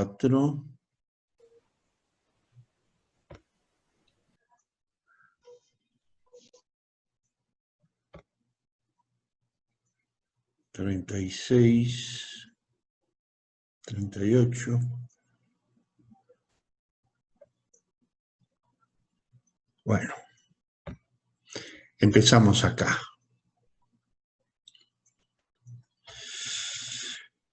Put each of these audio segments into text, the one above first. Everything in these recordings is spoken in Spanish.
34. $36, $38. Bueno, empezamos acá.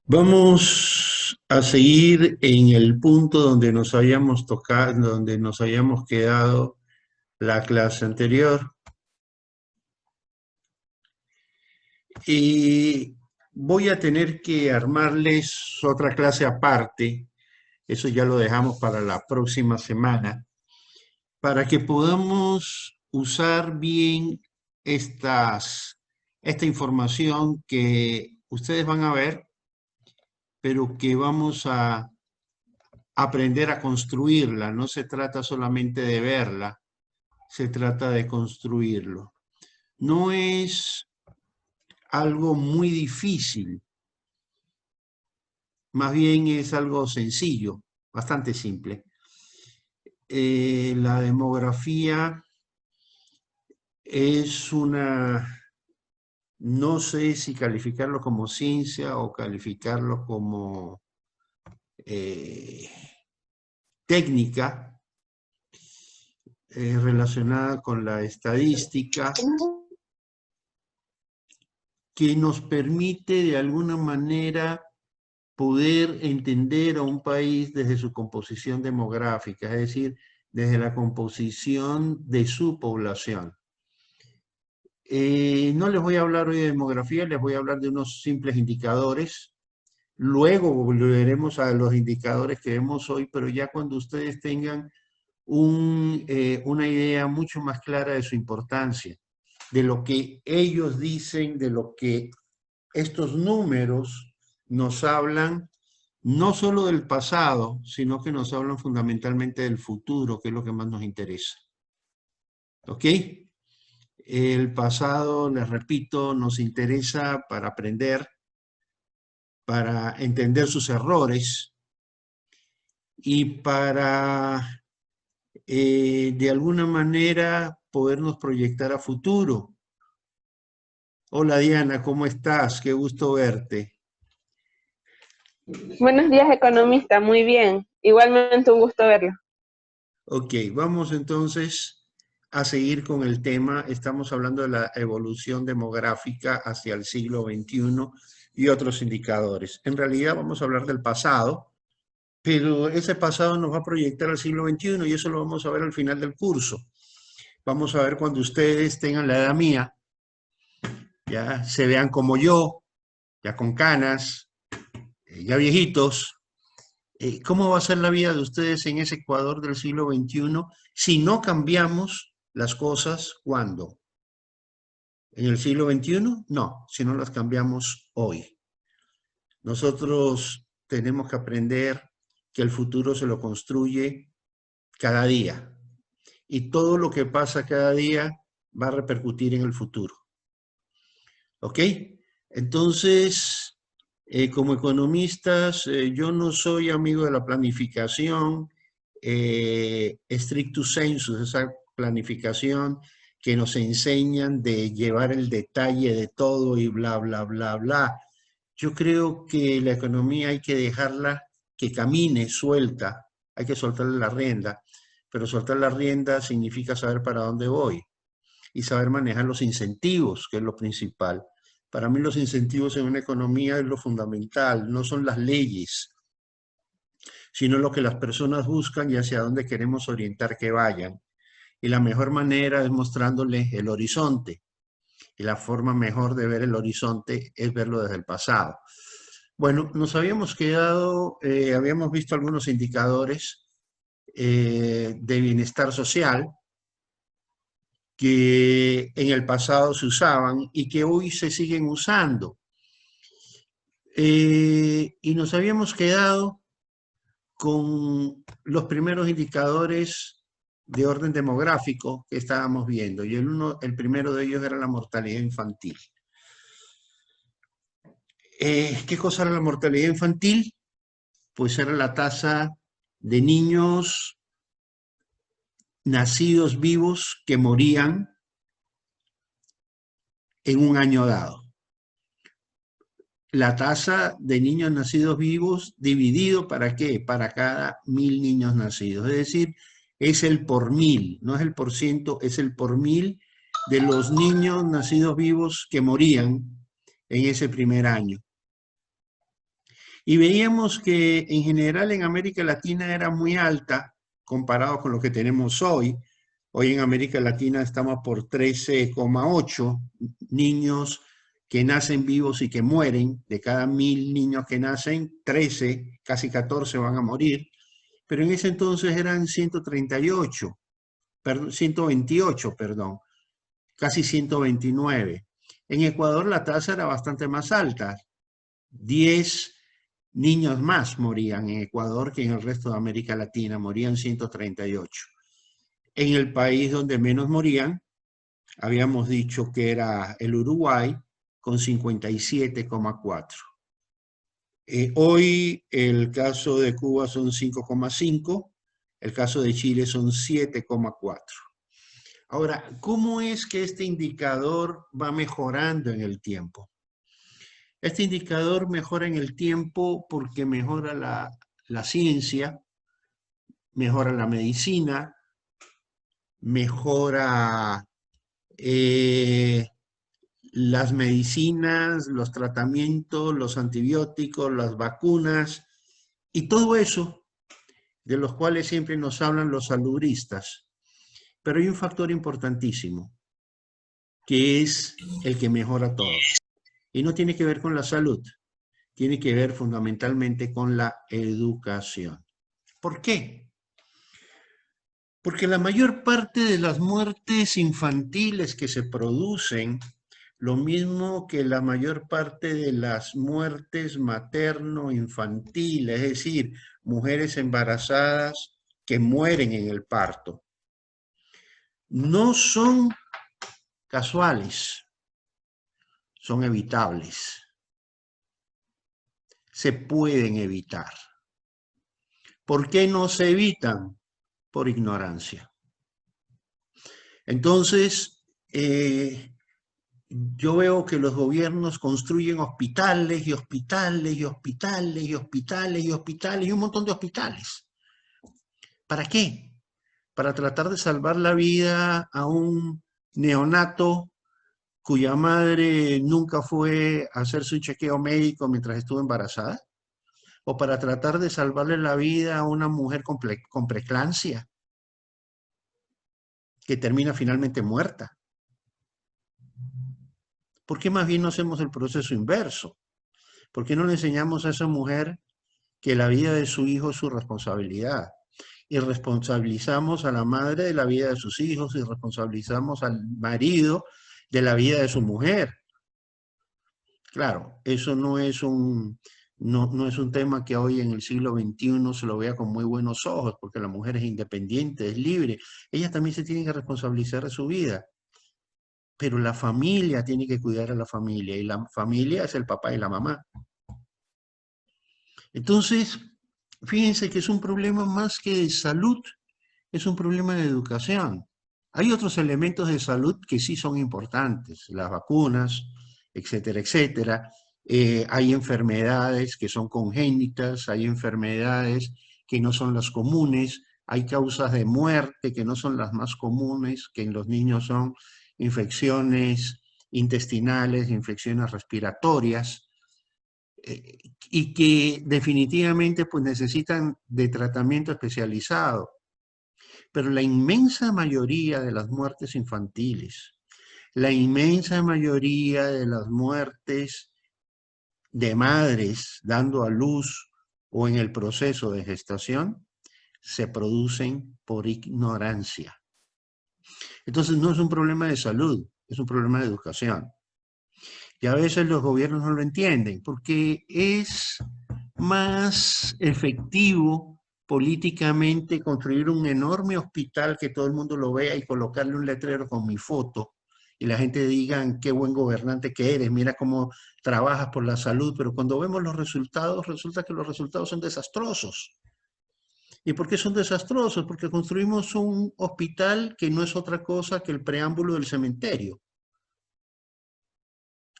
Vamos a seguir en el punto donde nos habíamos tocado, donde nos habíamos quedado la clase anterior. Y voy a tener que armarles otra clase aparte, eso ya lo dejamos para la próxima semana, para que podamos usar bien esta información que ustedes van a ver, pero que vamos a aprender a construirla. No se trata solamente de verla, se trata de construirlo. No es algo muy difícil, más bien es algo sencillo, bastante simple. La demografía es no sé si calificarlo como ciencia o calificarlo como técnica relacionada con la estadística, que nos permite de alguna manera poder entender a un país desde su composición demográfica, es decir, desde la composición de su población. No les voy a hablar hoy de demografía, les voy a hablar de unos simples indicadores. Luego volveremos a los indicadores que vemos hoy, pero ya cuando ustedes tengan una idea mucho más clara de su importancia, de lo que ellos dicen, de lo que estos números nos hablan, no solo del pasado, sino que nos hablan fundamentalmente del futuro, que es lo que más nos interesa. ¿Ok? El pasado, les repito, nos interesa para aprender, para entender sus errores y para, de alguna manera, podernos proyectar a futuro. Hola Diana, ¿cómo estás? Qué gusto verte. Buenos días, economista. Muy bien. Igualmente un gusto verlo. Ok, vamos entonces a seguir con el tema. Estamos hablando de la evolución demográfica hacia el siglo XXI y otros indicadores. En realidad vamos a hablar del pasado, pero ese pasado nos va a proyectar al siglo XXI y eso lo vamos a ver al final del curso. Vamos a ver cuando ustedes tengan la edad mía, ya se vean como yo, ya con canas, ya viejitos. ¿Cómo va a ser la vida de ustedes en ese Ecuador del siglo XXI si no cambiamos las cosas? ¿Cuándo? ¿En el siglo XXI? No, si no las cambiamos hoy. Nosotros tenemos que aprender que el futuro se lo construye cada día. Y todo lo que pasa cada día va a repercutir en el futuro. ¿Ok? Entonces, como economistas, yo no soy amigo de la planificación stricto sensu, esa planificación que nos enseñan de llevar el detalle de todo y bla, bla, bla, bla. Yo creo que la economía hay que dejarla que camine suelta, hay que soltarle la rienda, pero soltar la rienda significa saber para dónde voy y saber manejar los incentivos, que es lo principal. Para mí los incentivos en una economía es lo fundamental, no son las leyes, sino lo que las personas buscan y hacia dónde queremos orientar que vayan. Y la mejor manera es mostrándoles el horizonte. Y la forma mejor de ver el horizonte es verlo desde el pasado. Bueno, nos habíamos quedado, habíamos visto algunos indicadores de bienestar social que en el pasado se usaban y que hoy se siguen usando. Y nos habíamos quedado con los primeros indicadores de orden demográfico que estábamos viendo, y el primero de ellos era la mortalidad infantil. ¿Qué cosa era la mortalidad infantil? pues era la tasa de niños nacidos vivos que morían en un año dado. La tasa de niños nacidos vivos dividido ¿para qué? Para cada 1000 niños nacidos. Es decir, es el por 1000, no es el por ciento, es el por 1000 de los niños nacidos vivos que morían en ese primer año. Y veíamos que en general en América Latina era muy alta comparado con lo que tenemos hoy. Hoy en América Latina estamos por 13,8 niños que nacen vivos y que mueren. De cada 1000 niños que nacen, 13, casi 14 van a morir. Pero en ese entonces eran 138, 128, perdón, casi 129. En Ecuador la tasa era bastante más alta. 10 niños más morían en Ecuador que en el resto de América Latina, morían 138. En el país donde menos morían, habíamos dicho que era el Uruguay, con 57,4. Hoy el caso de Cuba son 5,5, el caso de Chile son 7,4. Ahora, ¿cómo es que este indicador va mejorando en el tiempo? Este indicador mejora en el tiempo porque mejora la ciencia, mejora la medicina, mejora las medicinas, los tratamientos, los antibióticos, las vacunas y todo eso de los cuales siempre nos hablan los saludistas. Pero hay un factor importantísimo que es el que mejora todo. Y no tiene que ver con la salud, tiene que ver fundamentalmente con la educación. ¿Por qué? Porque la mayor parte de las muertes infantiles que se producen, lo mismo que la mayor parte de las muertes materno-infantiles, es decir, mujeres embarazadas que mueren en el parto, no son casuales, son evitables. Se pueden evitar. ¿Por qué no se evitan? Por ignorancia. Entonces, yo veo que los gobiernos construyen hospitales y hospitales y hospitales y hospitales y hospitales y un montón de hospitales. ¿Para qué? Para tratar de salvar la vida a un neonato cuya madre nunca fue a hacerse un chequeo médico mientras estuvo embarazada, o para tratar de salvarle la vida a una mujer con preeclampsia que termina finalmente muerta. ¿Por qué más bien no hacemos el proceso inverso? ¿Por qué no le enseñamos a esa mujer que la vida de su hijo es su responsabilidad? Y responsabilizamos a la madre de la vida de sus hijos y responsabilizamos al marido de la vida de su mujer. Claro, eso no es un tema que hoy en el siglo XXI se lo vea con muy buenos ojos, porque la mujer es independiente, es libre. Ella también se tiene que responsabilizar de su vida. Pero la familia tiene que cuidar a la familia, y la familia es el papá y la mamá. Entonces, fíjense que es un problema más que de salud, es un problema de educación. Hay otros elementos de salud que sí son importantes, las vacunas, etcétera, etcétera. Hay enfermedades que son congénitas, hay enfermedades que no son las comunes, hay causas de muerte que no son las más comunes, que en los niños son infecciones intestinales, infecciones respiratorias, y que definitivamente pues necesitan de tratamiento especializado. Pero la inmensa mayoría de las muertes infantiles, la inmensa mayoría de las muertes de madres dando a luz o en el proceso de gestación, se producen por ignorancia. Entonces no es un problema de salud, es un problema de educación. Y a veces los gobiernos no lo entienden, porque es más efectivo políticamente construir un enorme hospital que todo el mundo lo vea y colocarle un letrero con mi foto y la gente diga qué buen gobernante que eres, mira cómo trabajas por la salud, pero cuando vemos los resultados, resulta que los resultados son desastrosos. ¿Y por qué son desastrosos? Porque construimos un hospital que no es otra cosa que el preámbulo del cementerio.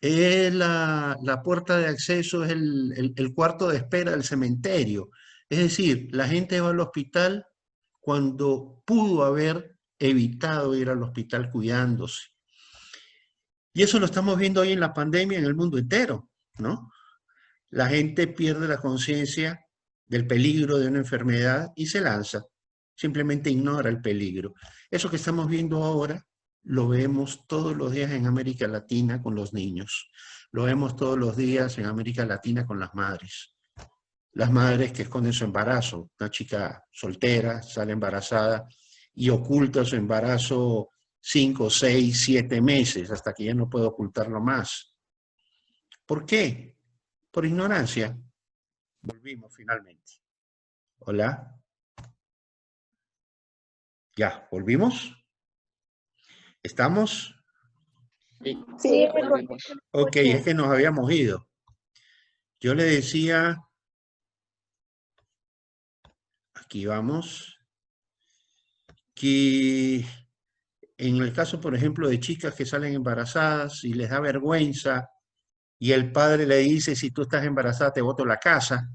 Es la puerta de acceso, es el cuarto de espera del cementerio. Es decir, la gente va al hospital cuando pudo haber evitado ir al hospital cuidándose. Y eso lo estamos viendo hoy en la pandemia en el mundo entero, ¿no? La gente pierde la conciencia del peligro de una enfermedad y se lanza. Simplemente ignora el peligro. Eso que estamos viendo ahora lo vemos todos los días en América Latina con los niños. Lo vemos todos los días en América Latina con las madres. Las madres que esconden su embarazo. Una chica soltera sale embarazada y oculta su embarazo 5, 6, 7 meses hasta que ya no puede ocultarlo más. ¿Por qué? Por ignorancia. Volvimos finalmente. Hola. Ya, ¿volvimos? ¿Estamos? Sí, Volvimos. Ok, es que nos habíamos ido. Yo le decía, aquí vamos, que en el caso, por ejemplo, de chicas que salen embarazadas y les da vergüenza y el padre le dice, si tú estás embarazada te boto la casa.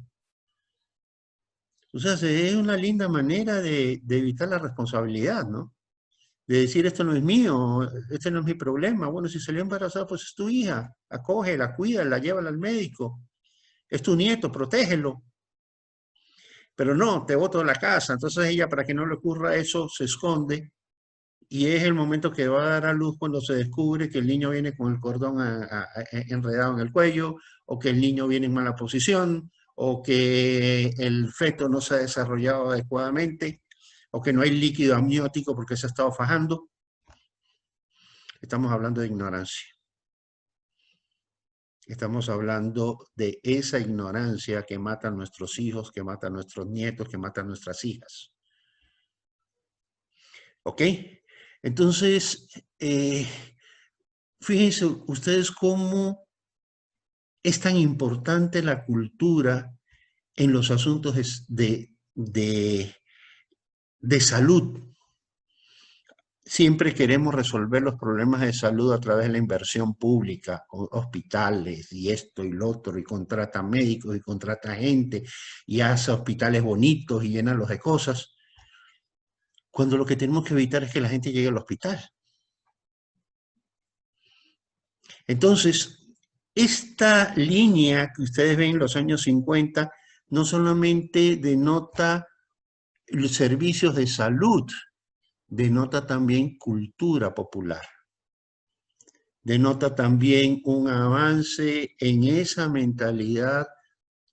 O sea, es una linda manera de evitar la responsabilidad, ¿no? De decir, esto no es mío, este no es mi problema. Bueno, si salió embarazada, pues es tu hija. Acógela, cuídala, llévala al médico. Es tu nieto, protégelo. Pero no, te boto de la casa. Entonces ella, para que no le ocurra eso, se esconde. Y es el momento que va a dar a luz cuando se descubre que el niño viene con el cordón enredado en el cuello, o que el niño viene en mala posición, o que el feto no se ha desarrollado adecuadamente, o que no hay líquido amniótico porque se ha estado fajando. Estamos hablando de ignorancia. Estamos hablando de esa ignorancia que mata a nuestros hijos, que mata a nuestros nietos, que mata a nuestras hijas. ¿Ok? Entonces, fíjense ustedes cómo es tan importante la cultura en los asuntos de salud. Siempre queremos resolver los problemas de salud a través de la inversión pública, hospitales y esto y lo otro, y contrata médicos y contrata gente y hace hospitales bonitos y llénalos de cosas, cuando lo que tenemos que evitar es que la gente llegue al hospital. Entonces, esta línea que ustedes ven en los años 50 no solamente denota los servicios de salud, denota también cultura popular. Denota también un avance en esa mentalidad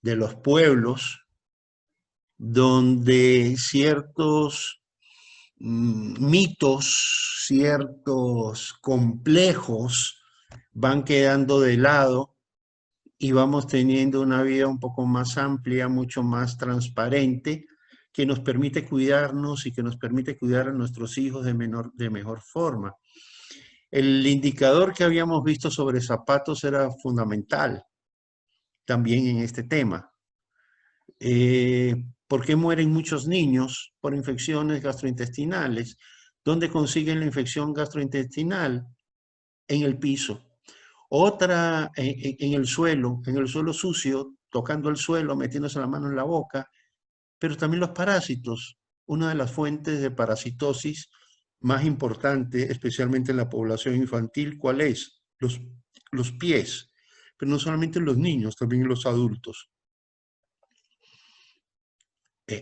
de los pueblos, donde ciertos mitos, ciertos complejos van quedando de lado y vamos teniendo una vida un poco más amplia, mucho más transparente, que nos permite cuidarnos y que nos permite cuidar a nuestros hijos de mejor forma. El indicador que habíamos visto sobre zapatos era fundamental también en este tema. ¿Por qué mueren muchos niños por infecciones gastrointestinales? ¿Dónde consiguen la infección gastrointestinal? En el piso. Otra en el suelo sucio, tocando el suelo, metiéndose la mano en la boca, pero también los parásitos. Una de las fuentes de parasitosis más importante, especialmente en la población infantil, ¿cuál es? Los pies. Pero no solamente en los niños, también en los adultos.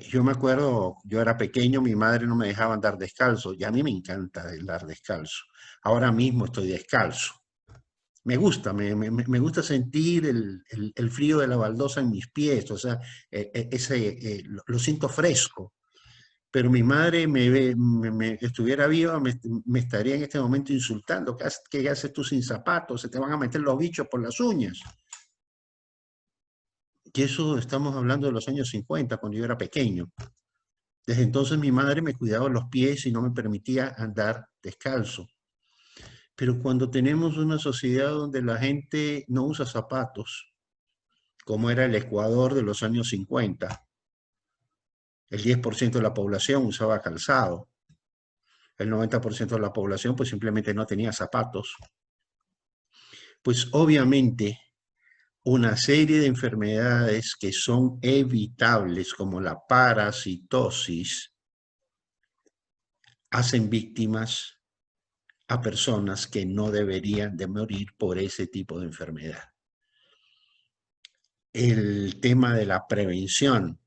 Yo me acuerdo, yo era pequeño, mi madre no me dejaba andar descalzo, y a mí me encanta andar descalzo. Ahora mismo estoy descalzo. Me gusta, me gusta sentir el frío de la baldosa en mis pies, o sea, lo siento fresco. Pero mi madre estuviera viva, me estaría en este momento insultando. ¿Qué haces tú sin zapatos? Se te van a meter los bichos por las uñas. Y eso estamos hablando de los años 50, cuando yo era pequeño. Desde entonces mi madre me cuidaba los pies y no me permitía andar descalzo. Pero cuando tenemos una sociedad donde la gente no usa zapatos, como era el Ecuador de los años 50, el 10% de la población usaba calzado, el 90% de la población pues simplemente no tenía zapatos, pues obviamente una serie de enfermedades que son evitables, como la parasitosis, hacen víctimas a personas que no deberían de morir por ese tipo de enfermedad. El tema de la prevención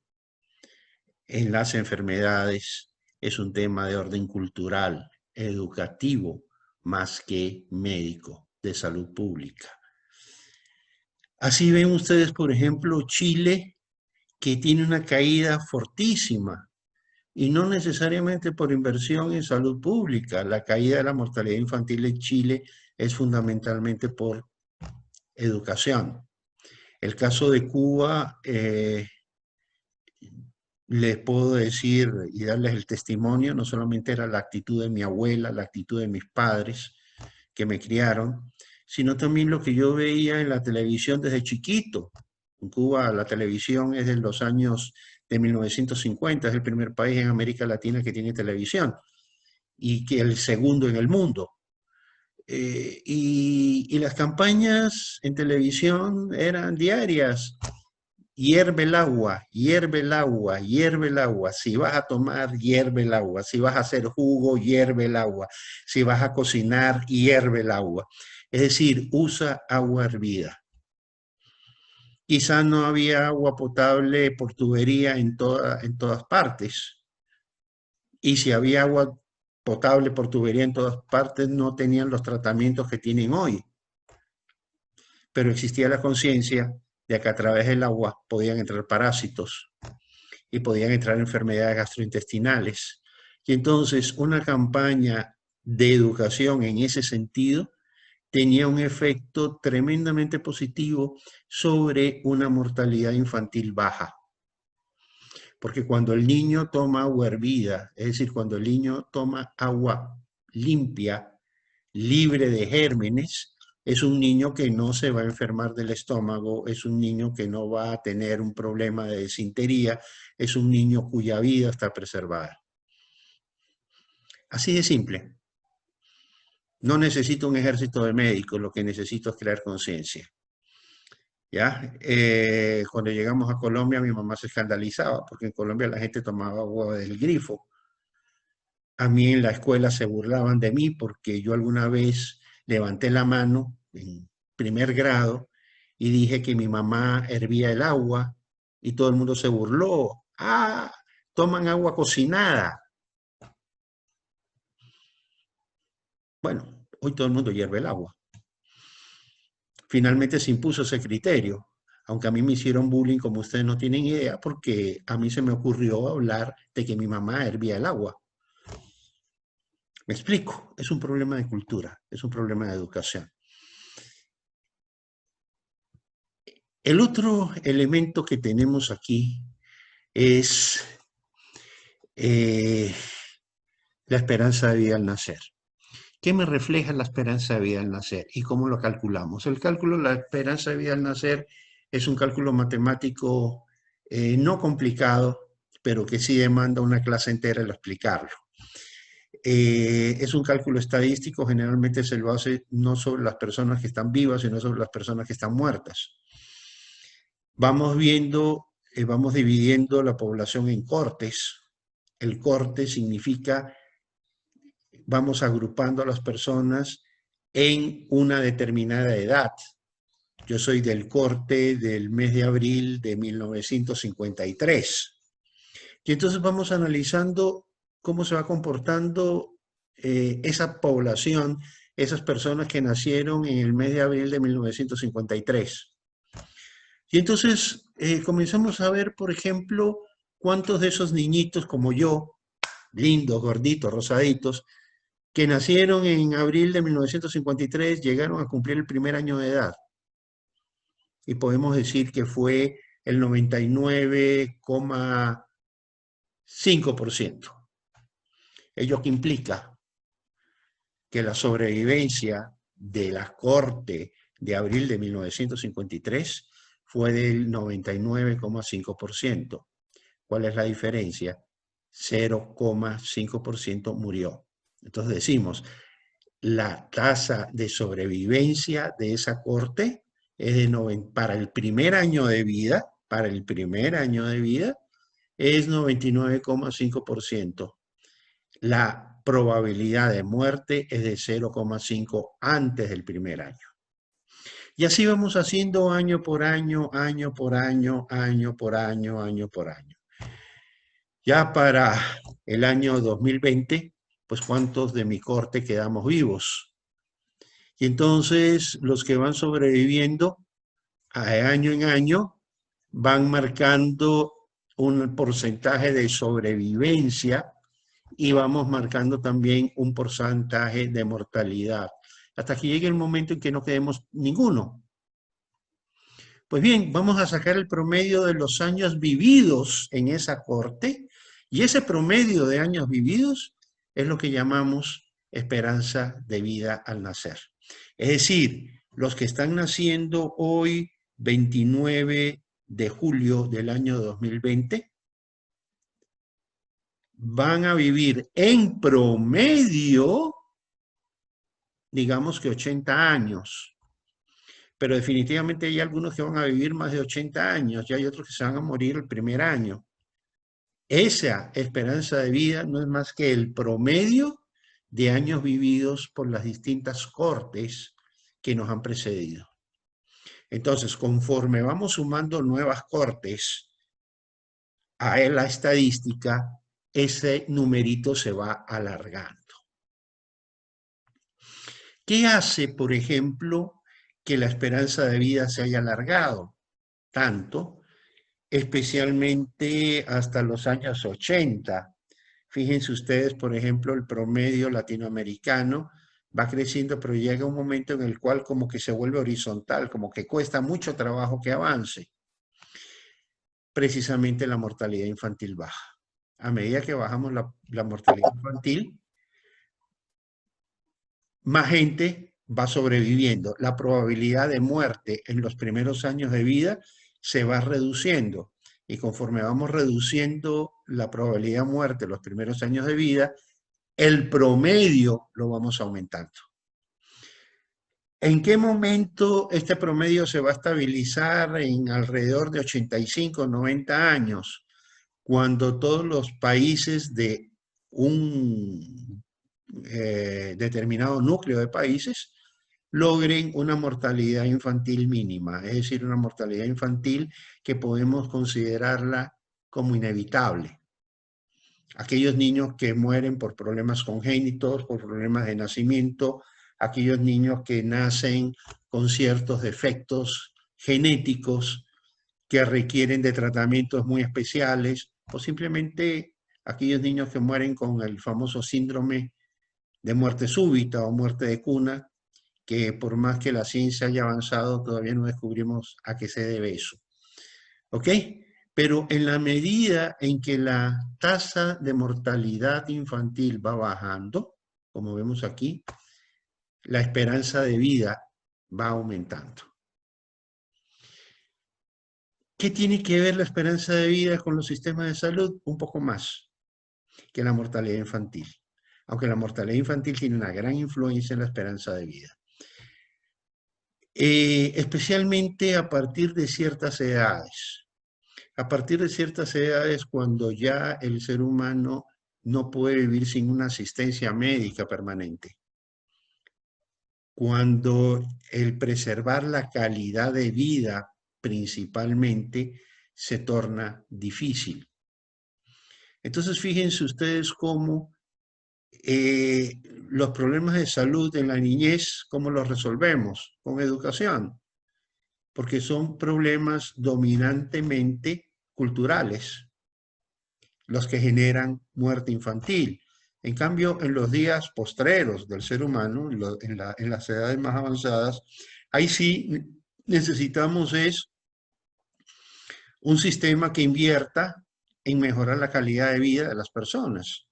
en las enfermedades es un tema de orden cultural, educativo, más que médico, de salud pública. Así ven ustedes, por ejemplo, Chile, que tiene una caída fortísima, y no necesariamente por inversión en salud pública. La caída de la mortalidad infantil en Chile es fundamentalmente por educación. El caso de Cuba, les puedo decir y darles el testimonio, no solamente era la actitud de mi abuela, la actitud de mis padres que me criaron, sino también lo que yo veía en la televisión desde chiquito. En Cuba la televisión es de los años de 1950, es el primer país en América Latina que tiene televisión y que el segundo en el mundo. Y las campañas en televisión eran diarias. Hierve el agua, hierve el agua, hierve el agua. Si vas a tomar, hierve el agua. Si vas a hacer jugo, hierve el agua. Si vas a cocinar, hierve el agua. Es decir, usa agua hervida. Quizás no había agua potable por tubería en todas partes. Y si había agua potable por tubería en todas partes, no tenían los tratamientos que tienen hoy. Pero existía la conciencia de que a través del agua podían entrar parásitos y podían entrar enfermedades gastrointestinales. Y entonces una campaña de educación en ese sentido tenía un efecto tremendamente positivo sobre una mortalidad infantil baja. Porque cuando el niño toma agua hervida, es decir, cuando el niño toma agua limpia, libre de gérmenes, es un niño que no se va a enfermar del estómago, es un niño que no va a tener un problema de desintería, es un niño cuya vida está preservada. Así de simple. No necesito un ejército de médicos, lo que necesito es crear conciencia. ¿Ya? Cuando llegamos a Colombia, mi mamá se escandalizaba, porque en Colombia la gente tomaba agua del grifo. A mí en la escuela se burlaban de mí porque yo alguna vez levanté la mano en primer grado y dije que mi mamá hervía el agua y todo el mundo se burló. Ah, toman agua cocinada. Bueno, hoy todo el mundo hierve el agua. Finalmente se impuso ese criterio, aunque a mí me hicieron bullying como ustedes no tienen idea, porque a mí se me ocurrió hablar de que mi mamá hervía el agua. Me explico, es un problema de cultura, es un problema de educación. El otro elemento que tenemos aquí es la esperanza de vida al nacer. ¿Qué me refleja la esperanza de vida al nacer y cómo lo calculamos? El cálculo de la esperanza de vida al nacer es un cálculo matemático no complicado, pero que sí demanda una clase entera el explicarlo. Es un cálculo estadístico, generalmente se lo hace no sobre las personas que están vivas, sino sobre las personas que están muertas. Vamos viendo, vamos dividiendo la población en cortes. El corte significa, vamos agrupando a las personas en una determinada edad. Yo soy del corte del mes de abril de 1953. Y entonces vamos analizando cómo se va comportando esa población, esas personas que nacieron en el mes de abril de 1953. Y entonces comenzamos a ver, por ejemplo, cuántos de esos niñitos como yo, lindos, gorditos, rosaditos, que nacieron en abril de 1953, llegaron a cumplir el primer año de edad. Y podemos decir que fue el 99,5%. ¿Ello qué implica? que la sobrevivencia de la Corte de abril de 1953 fue del 99,5%. ¿Cuál es la diferencia? 0,5% murió. Entonces decimos, la tasa de sobrevivencia de esa corte es de para el primer año de vida, es 99,5%. La probabilidad de muerte es de 0,5 antes del primer año. Y así vamos haciendo año por año, año por año, año por año, año por año. Ya para el año 2020, pues ¿cuántos de mi corte quedamos vivos? Y entonces los que van sobreviviendo año en año van marcando un porcentaje de sobrevivencia y vamos marcando también un porcentaje de mortalidad, hasta que llegue el momento en que no quedemos ninguno. Pues bien, vamos a sacar el promedio de los años vividos en esa corte, y ese promedio de años vividos es lo que llamamos esperanza de vida al nacer. Es decir, los que están naciendo hoy, 29 de julio del año 2020, van a vivir en promedio, digamos que 80 años. Pero definitivamente hay algunos que van a vivir más de 80 años y hay otros que se van a morir el primer año. Esa esperanza de vida no es más que el promedio de años vividos por las distintas cortes que nos han precedido. Entonces, conforme vamos sumando nuevas cortes a la estadística, ese numerito se va alargando. ¿Qué hace, por ejemplo, que la esperanza de vida se haya alargado tanto, especialmente hasta los años 80? Fíjense ustedes, por ejemplo, el promedio latinoamericano va creciendo, pero llega un momento en el cual como que se vuelve horizontal, como que cuesta mucho trabajo que avance. Precisamente la mortalidad infantil baja. A medida que bajamos la mortalidad infantil, más gente va sobreviviendo. La probabilidad de muerte en los primeros años de vida se va reduciendo. Y conforme vamos reduciendo la probabilidad de muerte en los primeros años de vida, el promedio lo vamos aumentando. ¿En qué momento este promedio se va a estabilizar en alrededor de 85, 90 años? Cuando todos los países de un determinado núcleo de países logren una mortalidad infantil mínima, es decir, una mortalidad infantil que podemos considerarla como inevitable. Aquellos niños que mueren por problemas congénitos, por problemas de nacimiento, aquellos niños que nacen con ciertos defectos genéticos que requieren de tratamientos muy especiales, o simplemente aquellos niños que mueren con el famoso síndrome de muerte súbita o muerte de cuna, que por más que la ciencia haya avanzado, todavía no descubrimos a qué se debe eso. ¿Ok? Pero en la medida en que la tasa de mortalidad infantil va bajando, como vemos aquí, la esperanza de vida va aumentando. ¿Qué tiene que ver la esperanza de vida con los sistemas de salud? Un poco más que la mortalidad infantil. Aunque la mortalidad infantil tiene una gran influencia en la esperanza de vida. Especialmente a partir de ciertas edades. A partir de ciertas edades, cuando ya el ser humano no puede vivir sin una asistencia médica permanente. Cuando el preservar la calidad de vida principalmente se torna difícil. Entonces, fíjense ustedes cómo los problemas de salud en la niñez, ¿cómo los resolvemos? Con educación. Porque son problemas dominantemente culturales los que generan muerte infantil. En cambio, en los días postreros del ser humano, en las edades más avanzadas, ahí sí necesitamos un sistema que invierta en mejorar la calidad de vida de las personas.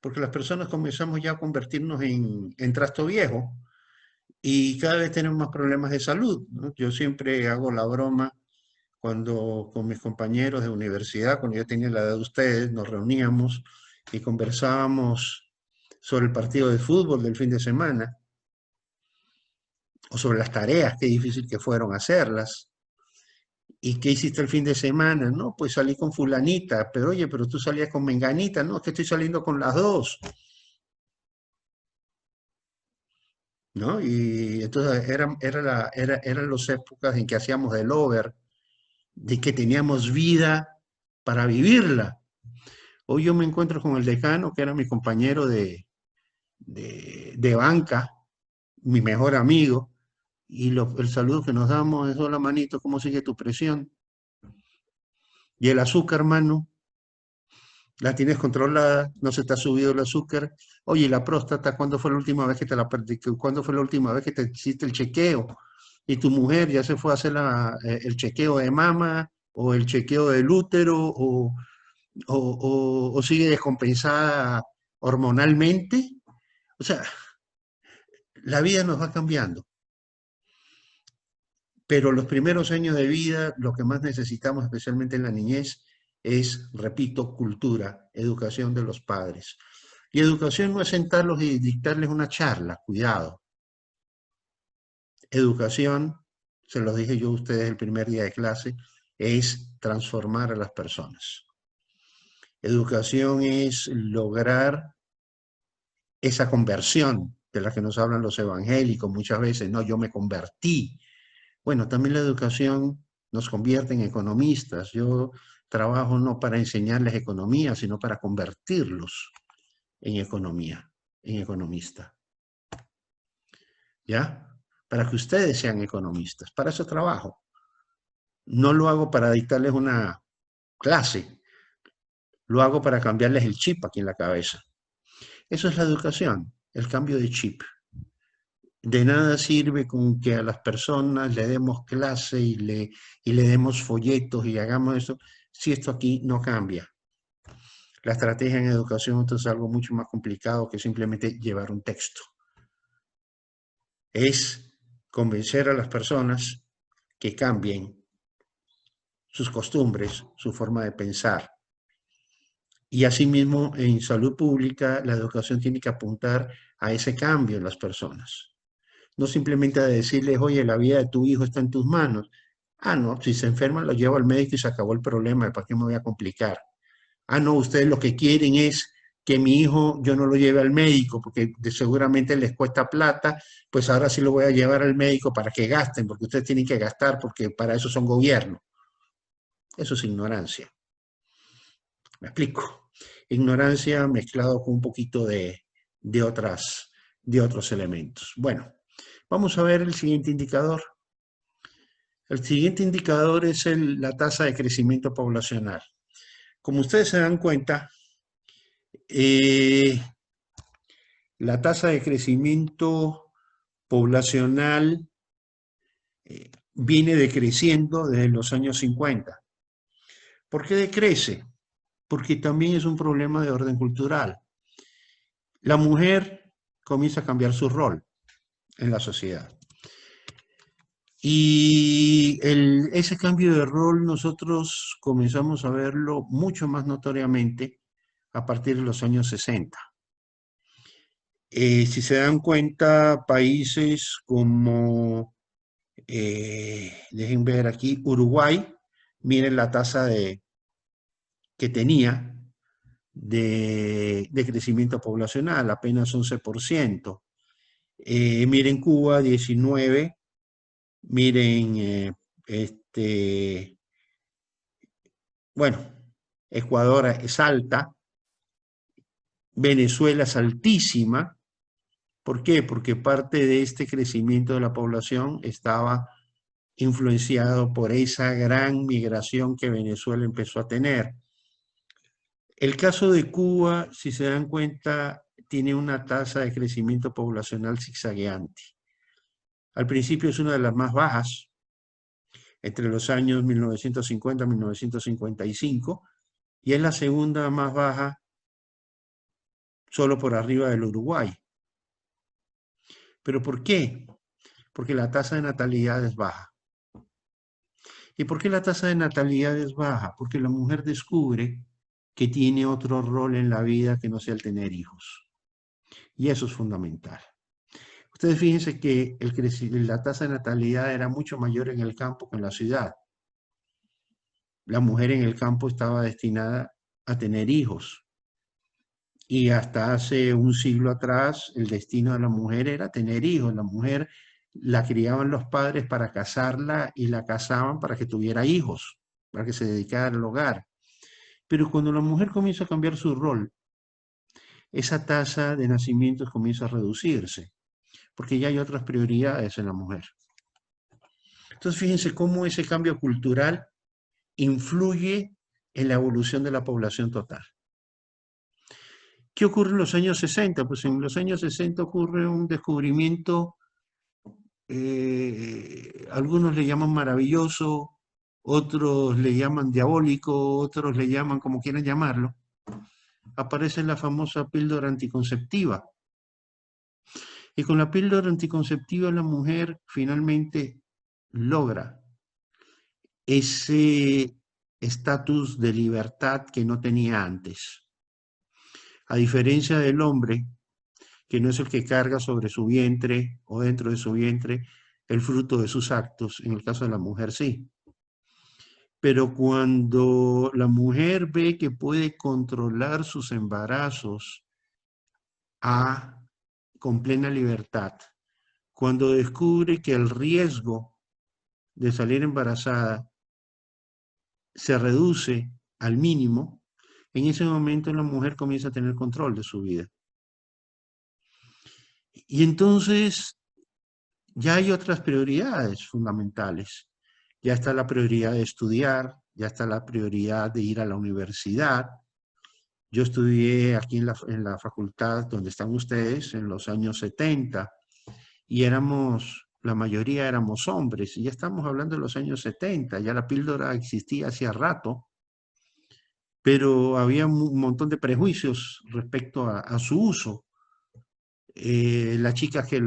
porque las personas comenzamos ya a convertirnos en trasto viejo y cada vez tenemos más problemas de salud, ¿no? Yo siempre hago la broma cuando con mis compañeros de universidad, cuando yo tenía la edad de ustedes, nos reuníamos y conversábamos sobre el partido de fútbol del fin de semana o sobre las tareas, qué difícil que fueron hacerlas. ¿Y qué hiciste el fin de semana? No, pues salí con fulanita, pero oye, pero tú salías con menganita, no, es que estoy saliendo con las dos, ¿no? Y entonces eran las épocas en que hacíamos del over, de que teníamos vida para vivirla. Hoy yo me encuentro con el decano, que era mi compañero de banca, mi mejor amigo, y el saludo que nos damos es: hola manito, ¿cómo sigue tu presión? Y el azúcar, hermano, la tienes controlada, no se te ha subido el azúcar. Oye, ¿y la próstata, cuándo fue la última vez que te la perdí? ¿Cuándo fue la última vez que te hiciste el chequeo? Y tu mujer ya se fue a hacer el chequeo de mama o el chequeo del útero o sigue descompensada hormonalmente. O sea, la vida nos va cambiando, pero los primeros años de vida, lo que más necesitamos, especialmente en la niñez, es, repito, cultura, educación de los padres. Y educación no es sentarlos y dictarles una charla, cuidado. Educación, se los dije yo a ustedes el primer día de clase, es transformar a las personas. Educación es lograr esa conversión de la que nos hablan los evangélicos muchas veces. No, yo me convertí. Bueno, también la educación nos convierte en economistas. Yo trabajo no para enseñarles economía, sino para convertirlos en economía, en economista. ¿Ya? Para que ustedes sean economistas. Para eso trabajo. No lo hago para dictarles una clase. Lo hago para cambiarles el chip aquí en la cabeza. Eso es la educación, el cambio de chip. De nada sirve con que a las personas le demos clase y le demos folletos y hagamos eso, si esto aquí no cambia. La estrategia en educación esto es algo mucho más complicado que simplemente llevar un texto. Es convencer a las personas que cambien sus costumbres, su forma de pensar. Y asimismo, en salud pública, la educación tiene que apuntar a ese cambio en las personas. No simplemente a decirles: oye, la vida de tu hijo está en tus manos. Ah, no, si se enferma lo llevo al médico y se acabó el problema, ¿para qué me voy a complicar? Ah, no, ustedes lo que quieren es que mi hijo yo no lo lleve al médico porque seguramente les cuesta plata, pues ahora sí lo voy a llevar al médico para que gasten, porque ustedes tienen que gastar porque para eso son gobierno. Eso es ignorancia. ¿Me explico? Ignorancia mezclado con un poquito de otros elementos. Bueno, vamos a ver el siguiente indicador. El siguiente indicador es la tasa de crecimiento poblacional. Como ustedes se dan cuenta, la tasa de crecimiento poblacional viene decreciendo desde los años 50. ¿Por qué decrece? Porque también es un problema de orden cultural. La mujer comienza a cambiar su rol en la sociedad. Y ese cambio de rol nosotros comenzamos a verlo mucho más notoriamente a partir de los años 60. Si se dan cuenta, países como, dejen ver aquí, Uruguay, miren la tasa que tenía de crecimiento poblacional, apenas 11%. Miren Cuba, 19%. Miren, bueno, Ecuador es alta, Venezuela es altísima. ¿Por qué? Porque parte de este crecimiento de la población estaba influenciado por esa gran migración que Venezuela empezó a tener. El caso de Cuba, si se dan cuenta, tiene una tasa de crecimiento poblacional zigzagueante. Al principio es una de las más bajas, entre los años 1950 y 1955, y es la segunda más baja solo por arriba del Uruguay. ¿Pero por qué? Porque la tasa de natalidad es baja. ¿Y por qué la tasa de natalidad es baja? Porque la mujer descubre que tiene otro rol en la vida que no sea el tener hijos. Y eso es fundamental. Ustedes fíjense que la tasa de natalidad era mucho mayor en el campo que en la ciudad. La mujer en el campo estaba destinada a tener hijos. Y hasta hace un siglo atrás, el destino de la mujer era tener hijos. La mujer la criaban los padres para casarla y la casaban para que tuviera hijos, para que se dedicara al hogar. Pero cuando la mujer comienza a cambiar su rol, esa tasa de nacimientos comienza a reducirse, porque ya hay otras prioridades en la mujer. Entonces, fíjense cómo ese cambio cultural influye en la evolución de la población total. ¿Qué ocurre en los años 60? Pues en los años 60 ocurre un descubrimiento, algunos le llaman maravilloso, otros le llaman diabólico, otros le llaman como quieran llamarlo. Aparece la famosa píldora anticonceptiva. Y con la píldora anticonceptiva la mujer finalmente logra ese estatus de libertad que no tenía antes. A diferencia del hombre, que no es el que carga sobre su vientre o dentro de su vientre el fruto de sus actos, en el caso de la mujer sí. Pero cuando la mujer ve que puede controlar sus embarazos con plena libertad, cuando descubre que el riesgo de salir embarazada se reduce al mínimo, en ese momento la mujer comienza a tener control de su vida. Y entonces ya hay otras prioridades fundamentales. Ya está la prioridad de estudiar, ya está la prioridad de ir a la universidad. Yo estudié aquí en la facultad donde están ustedes en los años 70 y la mayoría éramos hombres, y ya estamos hablando de los años 70, ya la píldora existía hacía rato, pero había un montón de prejuicios respecto a su uso. Las chicas que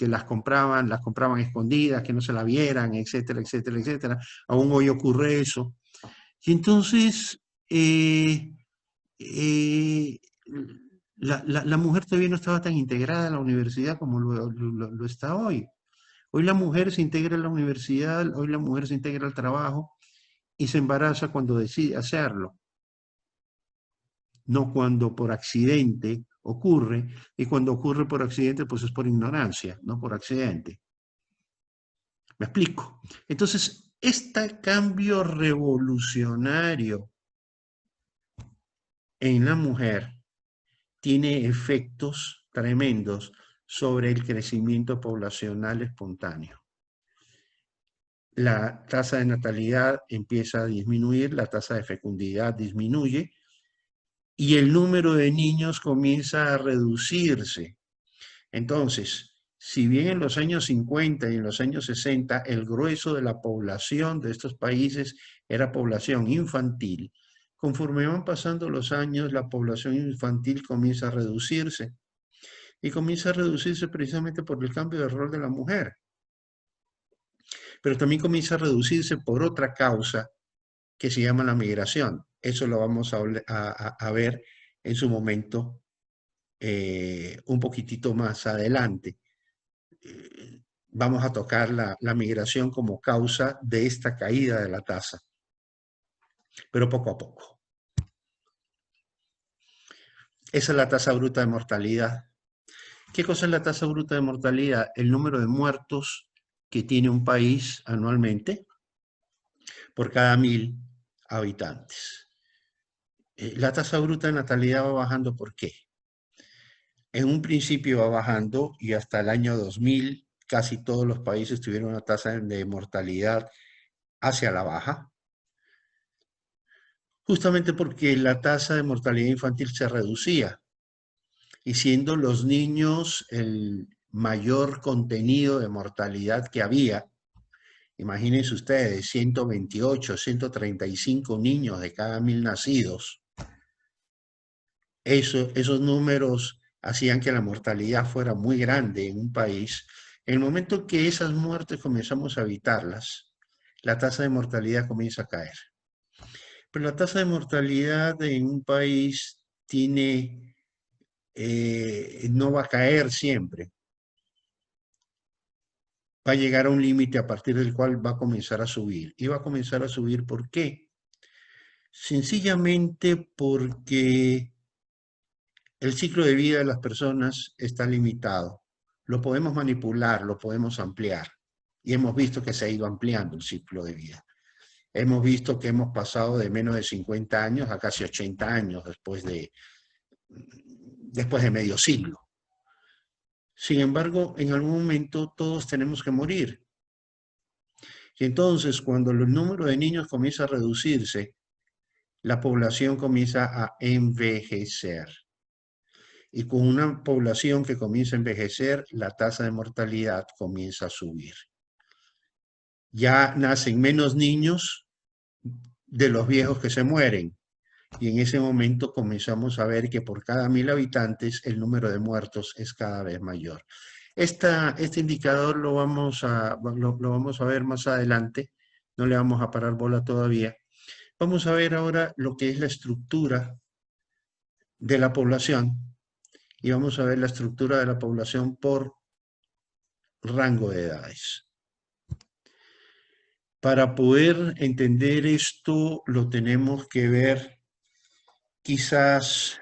las compraban escondidas, que no se la vieran, etcétera, etcétera, etcétera. Aún hoy ocurre eso. Y entonces, la mujer todavía no estaba tan integrada en la universidad como lo está hoy. Hoy la mujer se integra en la universidad, hoy la mujer se integra al trabajo y se embaraza cuando decide hacerlo, no cuando por accidente ocurre, y cuando ocurre por accidente, pues es por ignorancia, no por accidente. ¿Me explico? Entonces, este cambio revolucionario en la mujer tiene efectos tremendos sobre el crecimiento poblacional espontáneo. La tasa de natalidad empieza a disminuir, la tasa de fecundidad disminuye y el número de niños comienza a reducirse. Entonces, si bien en los años 50 y en los años 60 el grueso de la población de estos países era población infantil, conforme van pasando los años la población infantil comienza a reducirse. Y comienza a reducirse precisamente por el cambio de rol de la mujer. Pero también comienza a reducirse por otra causa que se llama la migración. Eso lo vamos a ver en su momento un poquitito más adelante. Vamos a tocar la migración como causa de esta caída de la tasa, pero poco a poco. Esa es la tasa bruta de mortalidad. ¿Qué cosa es la tasa bruta de mortalidad? El número de muertos que tiene un país anualmente por cada 1000 habitantes. La tasa bruta de natalidad va bajando, ¿por qué? En un principio va bajando y hasta el año 2000 casi todos los países tuvieron una tasa de mortalidad hacia la baja, justamente porque la tasa de mortalidad infantil se reducía, y siendo los niños el mayor contenido de mortalidad que había, imagínense ustedes, 128, 135 niños de cada 1000 nacidos, esos números hacían que la mortalidad fuera muy grande en un país. En el momento que esas muertes comenzamos a evitarlas, la tasa de mortalidad comienza a caer. Pero la tasa de mortalidad en un país no va a caer siempre. Va a llegar a un límite a partir del cual va a comenzar a subir. Y va a comenzar a subir, ¿por qué? Sencillamente porque el ciclo de vida de las personas está limitado. Lo podemos manipular, lo podemos ampliar. Y hemos visto que se ha ido ampliando el ciclo de vida. Hemos visto que hemos pasado de menos de 50 años a casi 80 años después de medio siglo. Sin embargo, en algún momento todos tenemos que morir. Y entonces, cuando el número de niños comienza a reducirse, la población comienza a envejecer. Y con una población que comienza a envejecer, la tasa de mortalidad comienza a subir. Ya nacen menos niños de los viejos que se mueren. Y en ese momento comenzamos a ver que por cada 1000 habitantes el número de muertos es cada vez mayor. Este indicador lo vamos a ver más adelante, no le vamos a parar bola todavía. Vamos a ver ahora lo que es la estructura de la población y vamos a ver la estructura de la población por rango de edades. Para poder entender esto lo tenemos que ver quizás